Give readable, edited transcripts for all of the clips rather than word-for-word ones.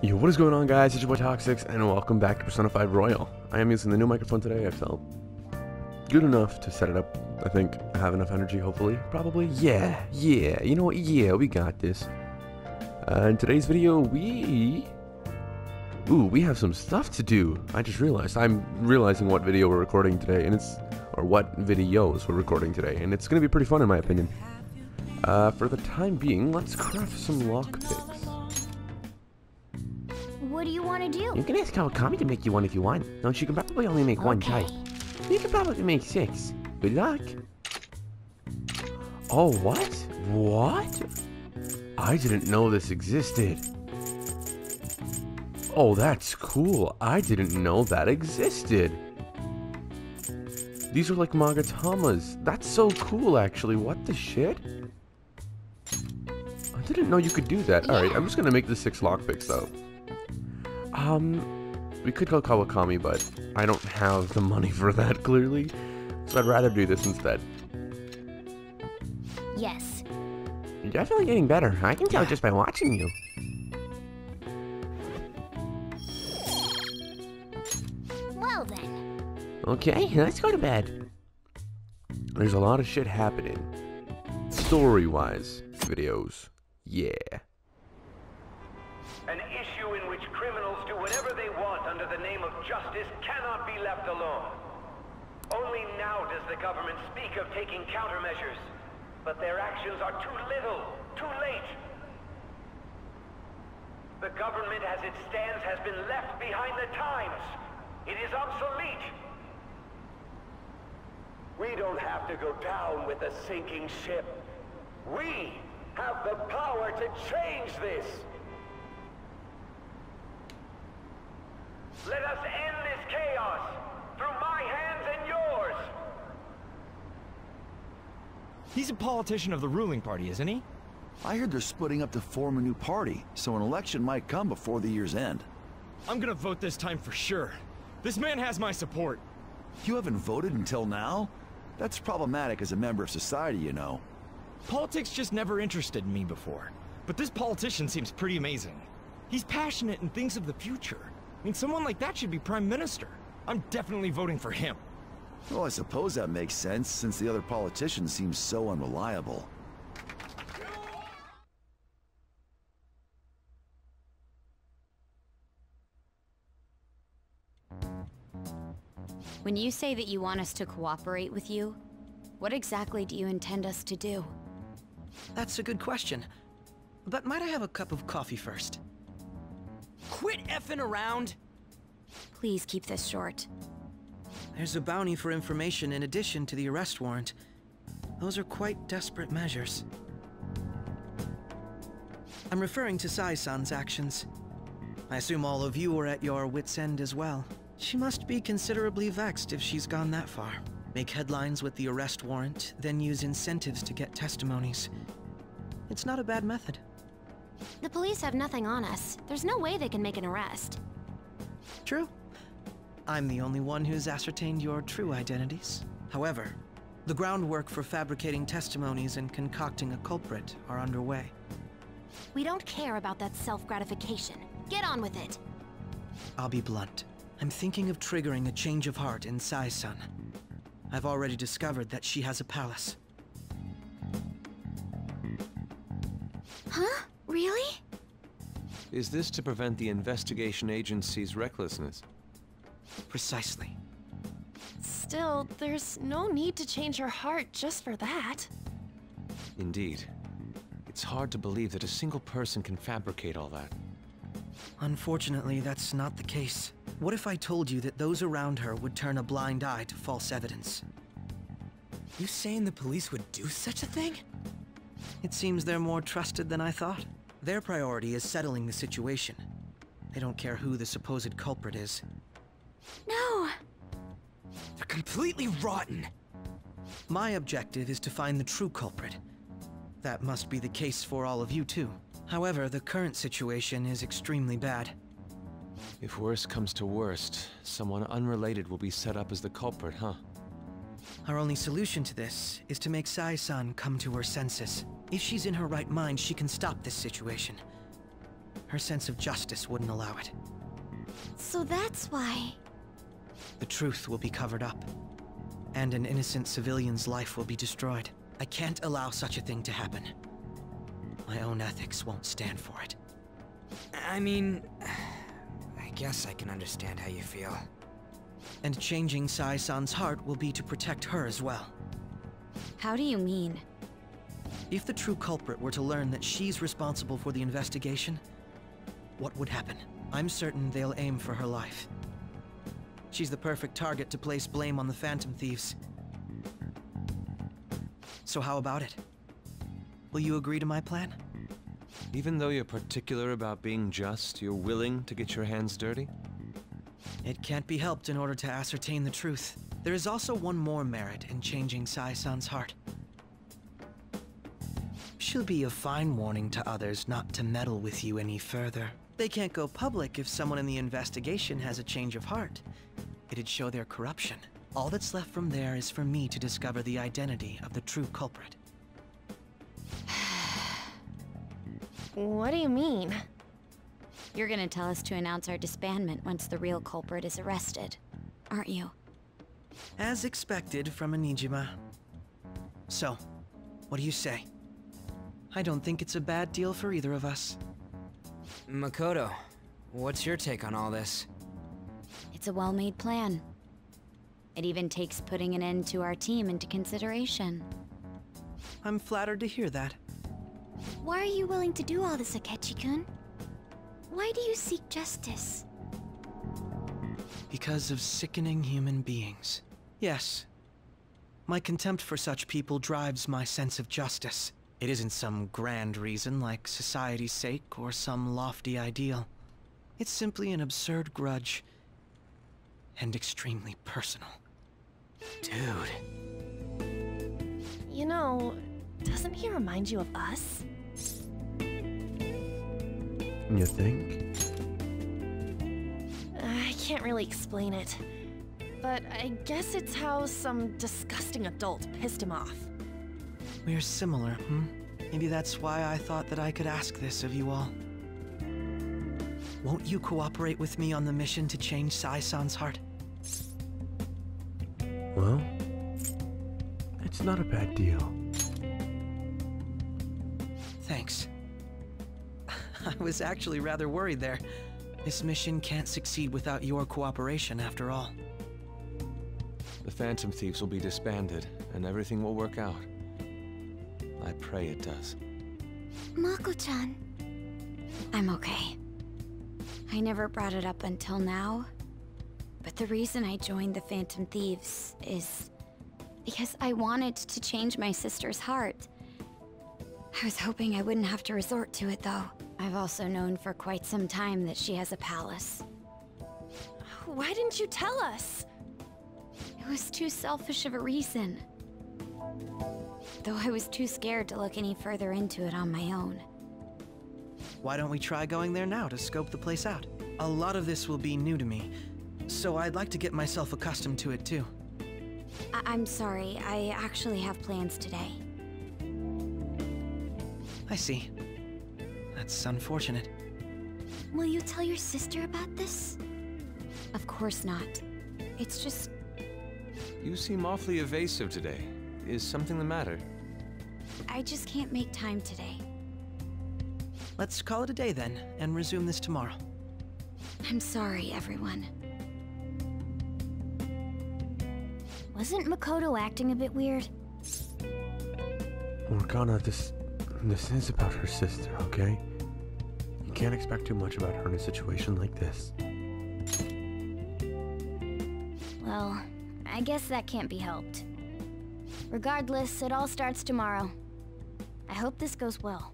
Yo, what is going on, guys? It's your boy Toxix, and welcome back to Persona 5 Royal. I am using the new microphone today. I felt good enough to set it up. I think I have enough energy, hopefully. Probably. Yeah. You know what? Yeah, we got this. In today's video, we have some stuff to do. I just realized. I'm realizing what video we're recording today, and what videos we're recording today, and it's going to be pretty fun in my opinion. For the time being, let's craft some lockpicks. What do you want to do? You can ask Kawakami to make you one if you want. No, she can probably only make one type. You can probably make 6. Good luck. Oh, what? What? I didn't know this existed. Oh, that's cool. I didn't know that existed. These are like Magatamas. That's so cool, actually. What the shit? I didn't know you could do that. Alright, I'm just gonna make the 6 lockpicks, though. We could go Kawakami, but I don't have the money for that, clearly. So I'd rather do this instead. Yes. You're definitely getting better. I can tell just by watching you. Well then. Okay, let's go to bed. There's a lot of shit happening. Story-wise, videos. Yeah. An issue in which criminals do whatever they want under the name of justice cannot be left alone. Only now does the government speak of taking countermeasures, but their actions are too little, too late. The government as it stands has been left behind the times. It is obsolete. We don't have to go down with a sinking ship. We have the power to change this. Let us end this chaos through my hands and yours. He's a politician of the ruling party, isn't he? I heard they're splitting up to form a new party, so an election might come before the year's end. I'm gonna vote this time for sure. This man has my support. You haven't voted until now? That's problematic as a member of society, you know. Politics just never interested me before. But this politician seems pretty amazing. He's passionate and thinks of the future. I mean, someone like that should be prime minister. I'm definitely voting for him. Well, I suppose that makes sense, since the other politician seems so unreliable. When you say that you want us to cooperate with you, what exactly do you intend us to do? That's a good question. But might I have a cup of coffee first? Quit effing around! Please keep this short. There's a bounty for information in addition to the arrest warrant. Those are quite desperate measures. I'm referring to Sai-san's actions. I assume all of you are at your wits' end as well. She must be considerably vexed if she's gone that far. Make headlines with the arrest warrant, then use incentives to get testimonies. It's not a bad method. The police have nothing on us. There's no way they can make an arrest. True. I'm the only one who's ascertained your true identities. However, the groundwork for fabricating testimonies and concocting a culprit are underway. We don't care about that self-gratification. Get on with it. I'll be blunt. I'm thinking of triggering a change of heart in Sai-san. I've already discovered that she has a palace. Huh? Really? Is this to prevent the investigation agency's recklessness? Precisely. Still, there's no need to change her heart just for that. Indeed. It's hard to believe that a single person can fabricate all that. Unfortunately, that's not the case. What if I told you that those around her would turn a blind eye to false evidence? You saying the police would do such a thing? It seems they're more trusted than I thought. Their priority is settling the situation. They don't care who the supposed culprit is. No! They're completely rotten! My objective is to find the true culprit. That must be the case for all of you too. However, the current situation is extremely bad. If worst comes to worst, someone unrelated will be set up as the culprit, huh? Our only solution to this is to make Sai-san come to her senses. If she's in her right mind, she can stop this situation. Her sense of justice wouldn't allow it. So that's why. The truth will be covered up, and an innocent civilian's life will be destroyed. I can't allow such a thing to happen. My own ethics won't stand for it. I mean, I guess I can understand how you feel. And changing Sai-san's heart will be to protect her as well. How do you mean? If the true culprit were to learn that she's responsible for the investigation, what would happen? I'm certain they'll aim for her life. She's the perfect target to place blame on the Phantom Thieves. So how about it? Will you agree to my plan? Even though you're particular about being just, you're willing to get your hands dirty? It can't be helped in order to ascertain the truth. There is also one more merit in changing Sai-san's heart. She'll be a fine warning to others not to meddle with you any further. They can't go public if someone in the investigation has a change of heart. It'd show their corruption. All that's left from there is for me to discover the identity of the true culprit. What do you mean? You're gonna tell us to announce our disbandment once the real culprit is arrested, aren't you? As expected from a Nijima. So, what do you say? I don't think it's a bad deal for either of us. Makoto, what's your take on all this? It's a well-made plan. It even takes putting an end to our team into consideration. I'm flattered to hear that. Why are you willing to do all this, Akechi-kun? Why do you seek justice? Because of sickening human beings. Yes. My contempt for such people drives my sense of justice. It isn't some grand reason like society's sake or some lofty ideal. It's simply an absurd grudge. And extremely personal. Dude. You know, doesn't he remind you of us? You think? I can't really explain it. But I guess it's how some disgusting adult pissed him off. We're similar, hmm? Maybe that's why I thought that I could ask this of you all. Won't you cooperate with me on the mission to change Sai-san's heart? Well, it's not a bad deal. Thanks. I was actually rather worried there. This mission can't succeed without your cooperation, after all. The Phantom Thieves will be disbanded, and everything will work out. I pray it does. Mako-chan. I'm okay. I never brought it up until now, but the reason I joined the Phantom Thieves is because I wanted to change my sister's heart. I was hoping I wouldn't have to resort to it, though. I've also known for quite some time that she has a palace. Why didn't you tell us? It was too selfish of a reason. Though I was too scared to look any further into it on my own. Why don't we try going there now to scope the place out? A lot of this will be new to me, so I'd like to get myself accustomed to it too. I'm sorry, I actually have plans today. I see. That's unfortunate. Will you tell your sister about this? Of course not. It's just... You seem awfully evasive today. Is something the matter? I just can't make time today. Let's call it a day then, and resume this tomorrow. I'm sorry, everyone. Wasn't Makoto acting a bit weird? Morgana, this is about her sister, okay? You can't expect too much about her in a situation like this. Well, I guess that can't be helped. Regardless, it all starts tomorrow. I hope this goes well.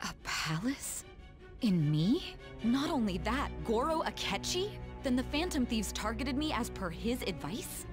A palace? In me? Not only that, Goro Akechi? Then the Phantom Thieves targeted me as per his advice?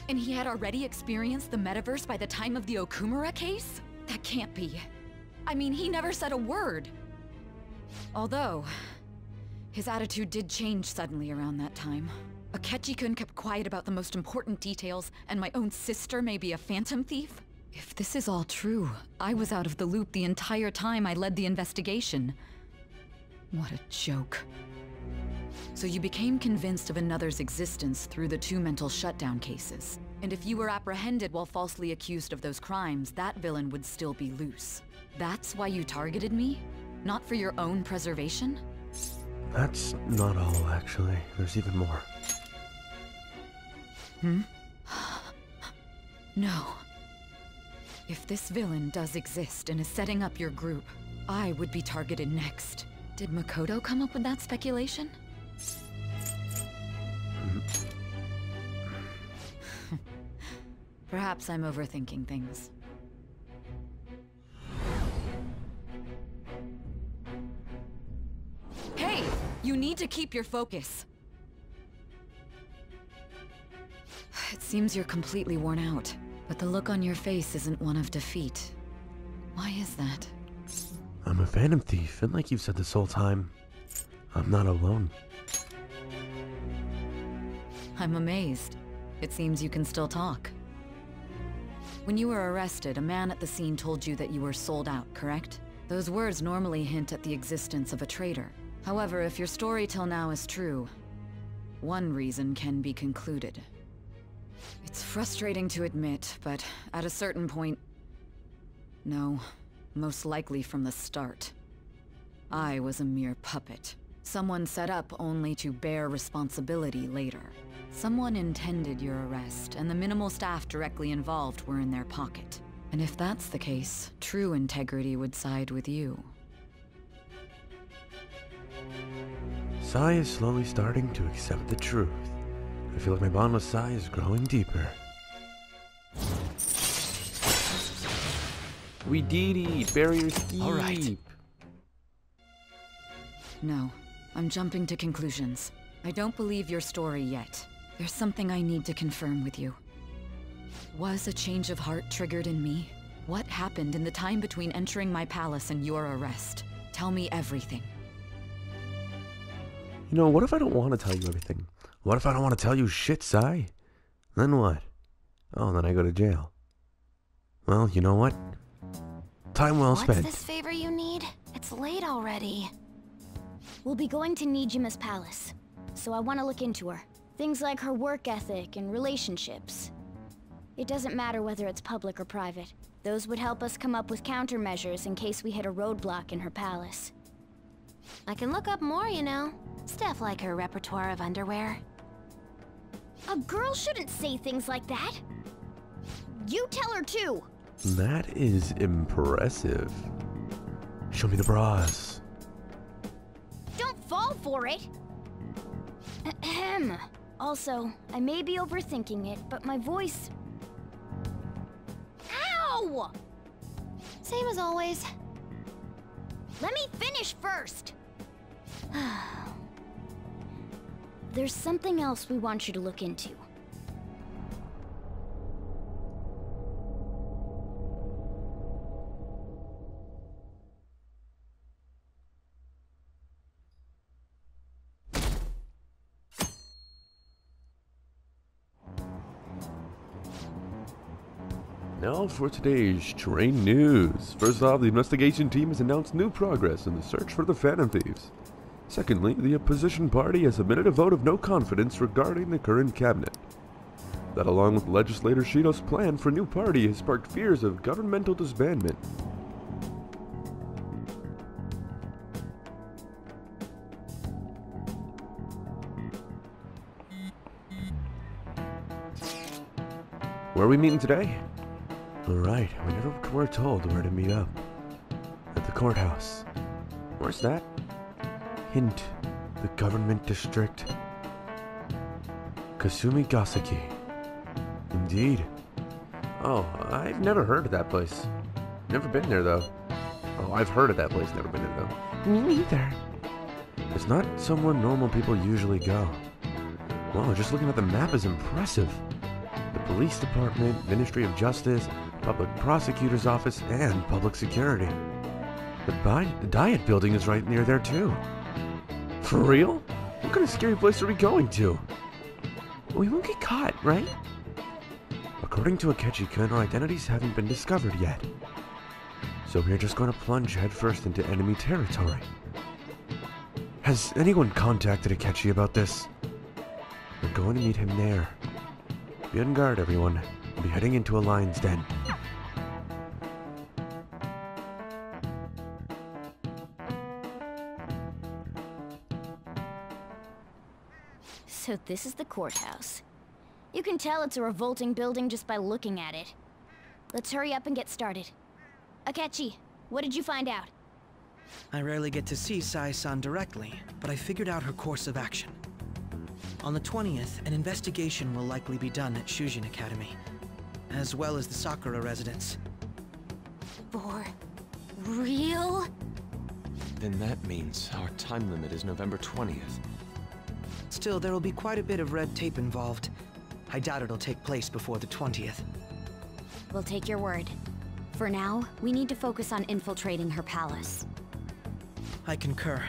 And he had already experienced the metaverse by the time of the Okumura case? That can't be. I mean, he never said a word. Although, his attitude did change suddenly around that time. Akechi-kun kept quiet about the most important details, and my own sister may be a phantom thief? If this is all true, I was out of the loop the entire time I led the investigation. What a joke. So you became convinced of another's existence through the 2 mental shutdown cases. And if you were apprehended while falsely accused of those crimes, that villain would still be loose. That's why you targeted me? Not for your own preservation? That's not all, actually. There's even more. No. If this villain does exist and is setting up your group, I would be targeted next. Did Makoto come up with that speculation? Perhaps I'm overthinking things. Hey! You need to keep your focus. It seems you're completely worn out, but the look on your face isn't one of defeat. Why is that? I'm a phantom thief, and like you've said this whole time, I'm not alone. I'm amazed. It seems you can still talk. When you were arrested, a man at the scene told you that you were sold out, correct? Those words normally hint at the existence of a traitor. However, if your story till now is true, one reason can be concluded. It's frustrating to admit, but at a certain point... No, most likely from the start. I was a mere puppet. Someone set up only to bear responsibility later. Someone intended your arrest, and the minimal staff directly involved were in their pocket. And if that's the case, true integrity would side with you. Sai is slowly starting to accept the truth. I feel like my bond with Sai is growing deeper. We did it! Barriers deep! Alright. No, I'm jumping to conclusions. I don't believe your story yet. There's something I need to confirm with you. Was a change of heart triggered in me? What happened in the time between entering my palace and your arrest? Tell me everything. You know, what if I don't want to tell you everything? What if I don't want to tell you shit, Sai? Then what? Oh, then I go to jail. Well, you know what? Time well spent. What's this favor you need? It's late already. We'll be going to Nijima's palace, so I want to look into her. Things like her work ethic and relationships. It doesn't matter whether it's public or private. Those would help us come up with countermeasures in case we hit a roadblock in her palace. I can look up more, you know. Stuff like her repertoire of underwear. A girl shouldn't say things like that. You tell her too. That is impressive. Show me the bras. Don't fall for it. Ahem. Also, I may be overthinking it, but my voice... Ow! Same as always. Let me finish first. There's something else we want you to look into. Now for today's train news. First off, the investigation team has announced new progress in the search for the Phantom Thieves. Secondly, the opposition party has submitted a vote of no confidence regarding the current cabinet. That, along with legislator Shido's plan for a new party, has sparked fears of governmental disbandment. Where are we meeting today? Alright, we never were told where to meet up. At the courthouse. Where's that? Hint, the government district. Kasumi Gasaki. Indeed. Oh, I've never heard of that place. Never been there, though. Oh, I've heard of that place, never been there, though. Me neither. It's not somewhere normal people usually go. Wow, just looking at the map is impressive. The police department, Ministry of Justice, Public Prosecutor's Office, and Public Security. The diet building is right near there too. For real? What kind of scary place are we going to? We won't get caught, right? According to Akechi-kun, our identities haven't been discovered yet. So we're just going to plunge headfirst into enemy territory. Has anyone contacted Akechi about this? We're going to meet him there. Be on guard, everyone. We'll be heading into a lion's den. So this is the courthouse. You can tell it's a revolting building just by looking at it. Let's hurry up and get started. Akechi, what did you find out? I rarely get to see Sai-san directly, but I figured out her course of action. On the 20th, an investigation will likely be done at Shujin Academy, as well as the Sakura residence. For real? Then that means our time limit is November 20th. Still, there will be quite a bit of red tape involved. I doubt it'll take place before the 20th. We'll take your word. For now, we need to focus on infiltrating her palace. I concur.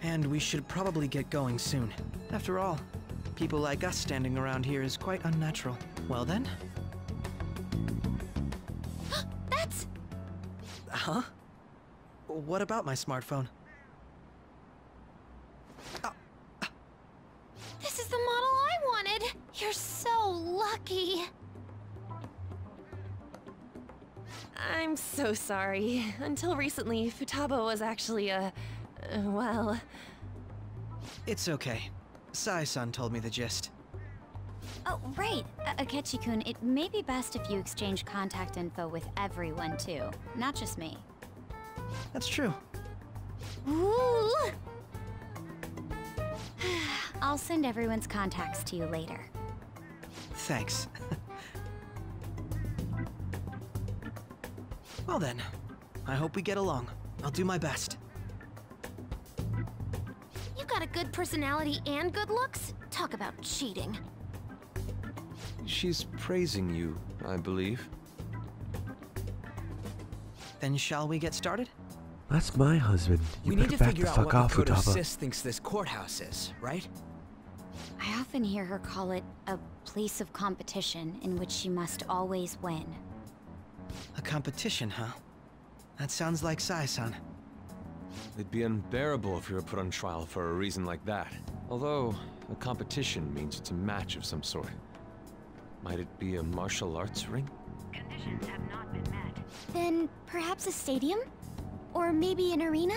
And we should probably get going soon. After all, people like us standing around here is quite unnatural. Well then? That's... Huh? What about my smartphone? This is the model I wanted! You're so lucky! I'm so sorry. Until recently, Futaba was actually well... It's okay. Sai-san told me the gist. Oh, right. Akechi-kun, it may be best if you exchange contact info with everyone, too. Not just me. That's true. Ooh! I'll send everyone's contacts to you later. Thanks. Well then, I hope we get along. I'll do my best. You got a good personality and good looks? Talk about cheating. She's praising you, I believe. Then shall we get started? That's my husband. You We better need to back figure the out fuck what off, Dukota Futaba. Sis thinks this courthouse is, right? I often hear her call it a place of competition in which she must always win. A competition, huh? That sounds like Sai-san. It'd be unbearable if we were put on trial for a reason like that. Although, a competition means it's a match of some sort. Might it be a martial arts ring? Conditions have not been met. Then perhaps a stadium? Or maybe an arena?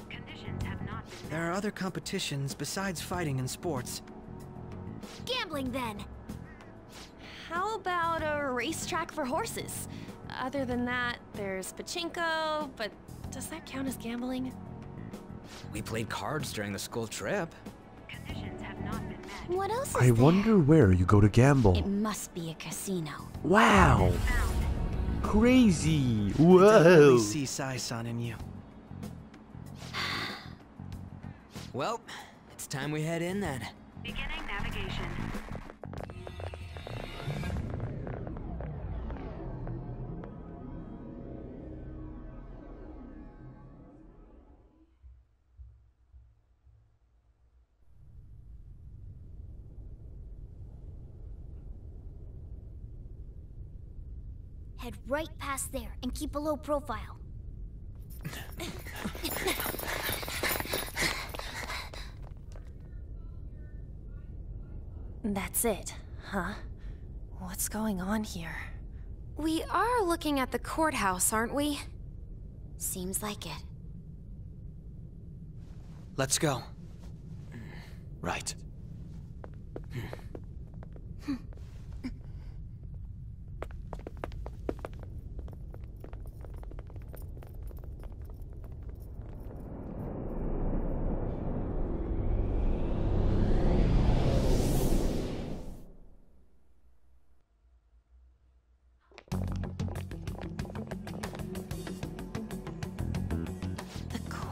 Conditions have not been met. There are other competitions besides fighting and sports. Gambling, then! How about a racetrack for horses? Other than that, there's pachinko, but does that count as gambling? We played cards during the school trip. Conditions have not been met. What else is I there? wonder where you go to gamble. It must be a casino. Wow! Crazy! I Whoa! definitely see Sai-san in you. Well, it's time we head in then. Beginning navigation. Head right past there and keep a low profile. That's it, huh? What's going on here? We are looking at the courthouse, aren't we? Seems like it. Let's go. Right.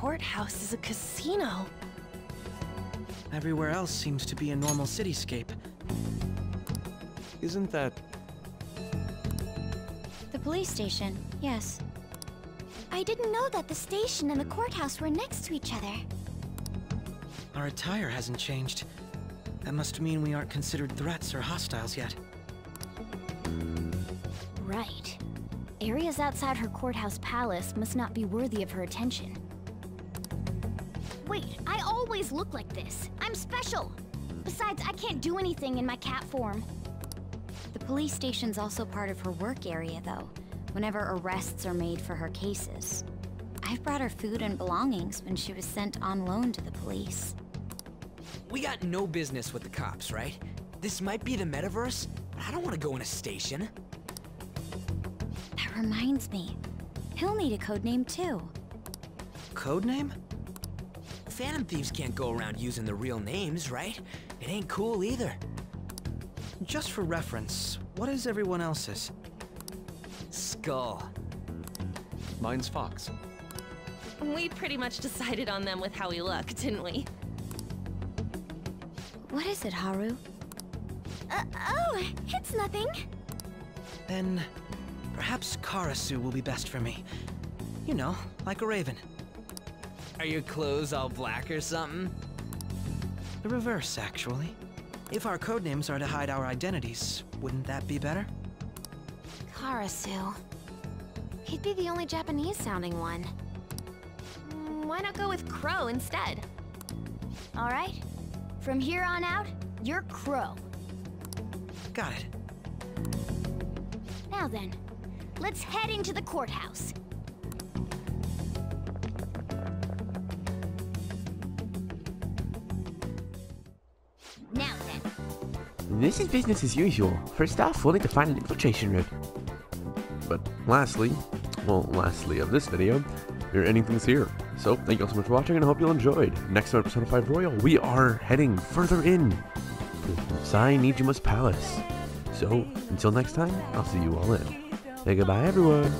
Courthouse is a casino. Everywhere else seems to be a normal cityscape. Isn't that... The police station, yes. I didn't know that the station and the courthouse were next to each other. Our attire hasn't changed. That must mean we aren't considered threats or hostiles yet. Right. Areas outside her courthouse palace must not be worthy of her attention. Wait, I always look like this. I'm special. Besides, I can't do anything in my cat form. The police station's also part of her work area, though, whenever arrests are made for her cases. I've brought her food and belongings when she was sent on loan to the police. We got no business with the cops, right? This might be the metaverse, but I don't want to go in a station. That reminds me. He'll need a codename, too. Codename? Phantom thieves can't go around using their real names, right? It ain't cool either. Just for reference, what is everyone else's? Skull. Mine's Fox. We pretty much decided on them with how we look, didn't we? What is it, Haru? Oh, it's nothing. Then, perhaps Karasu will be best for me. You know, like a raven. Are your clothes all black or something? The reverse, actually. If our codenames are to hide our identities, wouldn't that be better? Karasu. He'd be the only Japanese-sounding one. Why not go with Crow instead? All right. From here on out, you're Crow. Got it. Now then, let's head into the courthouse. Now then. This is business as usual. First off, we'll need to find an infiltration route. But lastly of this video, we're ending things here. So, thank you all so much for watching, and I hope you all enjoyed. Next time on Persona 5 Royal, we are heading further in to Sainijima's palace. So, until next time, I'll see you all in. Say goodbye, everyone.